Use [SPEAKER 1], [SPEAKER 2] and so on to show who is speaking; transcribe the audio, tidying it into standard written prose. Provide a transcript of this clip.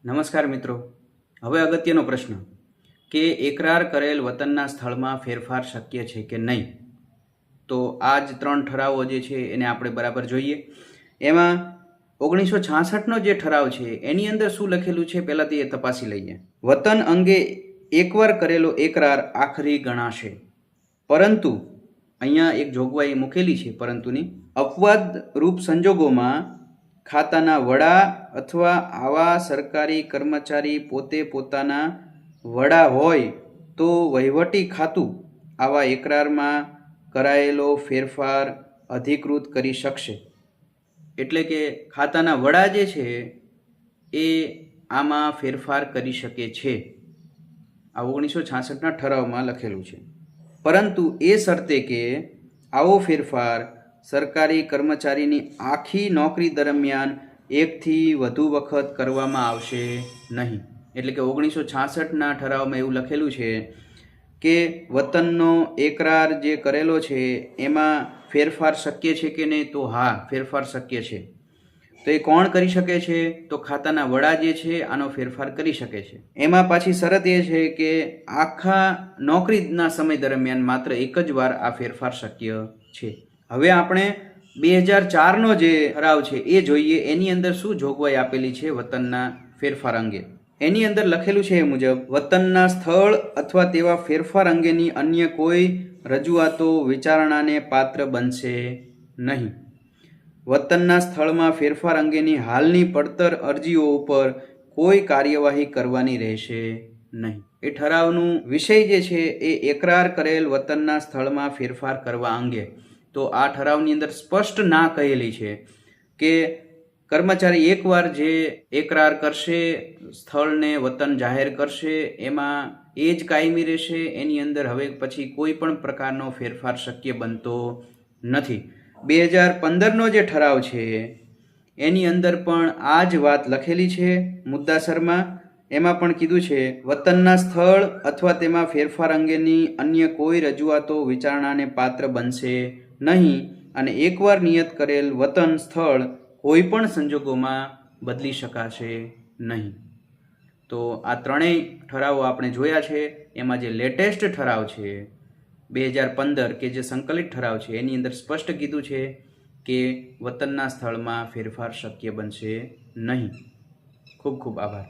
[SPEAKER 1] નમસ્કાર મિત્રો। હવે અગત્યનો પ્રશ્ન કે એકરાર કરેલ વતનના સ્થળમાં ફેરફાર શક્ય છે કે નહીં। તો આ જ ત્રણ ઠરાવો જે છે એને આપણે બરાબર જોઈએ। એમાં 1966નો જે ઠરાવ છે એની અંદર શું લખેલું છે પહેલાથી એ તપાસી લઈએ। વતન અંગે એકવાર કરેલો એકરાર આખરી ગણાશે, પરંતુ અહીંયા એક જોગવાઈ મૂકેલી છે પરંતુની, અપવાદ રૂપ સંજોગોમાં ખાતાના વડા અથવા આવા સરકારી કર્મચારી પોતે પોતાના વડા હોય તો વહીવટી ખાતું આવા એકરારમાં કરાયેલો ફેરફાર અધિકૃત કરી શકશે। એટલે કે ખાતાના વડા જે છે એ આમાં ફેરફાર કરી શકે છે। આ 1966ના ઠરાવમાં લખેલું છે, પરંતુ એ શરતે કે આવો ફેરફાર સરકારી કર્મચારીની આખી નોકરી દરમિયાન એકથી વધુ વખત કરવામાં આવશે નહીં। એટલે કે 1966ના ઠરાવમાં એવું લખેલું છે કે વતનનો એકરાર જે કરેલો છે એમાં ફેરફાર શક્ય છે કે નહીં, તો હા, ફેરફાર શક્ય છે। તો એ કોણ કરી શકે છે? તો ખાતાના વડા જે છે આનો ફેરફાર કરી શકે છે। એમાં પાછી શરત એ છે કે આખા નોકરીના સમય દરમિયાન માત્ર એક જ વાર આ ફેરફાર શક્ય છે। હવે આપણે 2004નો જે ઠરાવ છે એ જોઈએ। એની અંદર શું જોગવાઈ આપેલી છે વતનના ફેરફાર અંગે। એની અંદર લખેલું છે એ મુજબ, વતનના સ્થળ અથવા તેવા ફેરફાર અંગેની અન્ય કોઈ રજૂઆતો વિચારણાને પાત્ર બનશે નહીં। વતનના સ્થળમાં ફેરફાર અંગેની હાલની પડતર અરજીઓ ઉપર કોઈ કાર્યવાહી કરવાની રહેશે નહીં। એ ઠરાવનું વિષય જે છે એ એકરાર કરેલ વતનના સ્થળમાં ફેરફાર કરવા અંગે। તો આ ઠરાવની અંદર સ્પષ્ટ ના કહેલી છે કે કર્મચારી એકવાર જે એકરાર કરશે, સ્થળને વતન જાહેર કરશે, એમાં એ જ કાયમી રહેશે। એની અંદર હવે પછી કોઈ પણ પ્રકારનો ફેરફાર શક્ય બનતો નથી। 2015નો જે ઠરાવ છે એની અંદર પણ આ જ વાત લખેલી છે મુદ્દાસરમાં। એમાં પણ કીધું છે, વતનના સ્થળ અથવા તેમાં ફેરફાર અંગેની અન્ય કોઈ રજૂઆતો વિચારણાને પાત્ર બનશે નહીં, અને એકવાર નિયત કરેલ વતન સ્થળ કોઈ પણ સંજોગોમાં બદલી શકાશે નહીં। તો આ ત્રણેય ઠરાવો આપણે જોયા છે। એમાં જે લેટેસ્ટ ઠરાવ છે 2015 કે જે સંકલિત ઠરાવ છે એની અંદર સ્પષ્ટ કીધું છે કે વતનના સ્થળમાં ફેરફાર શક્ય બનશે નહીં। ખૂબ ખૂબ આભાર।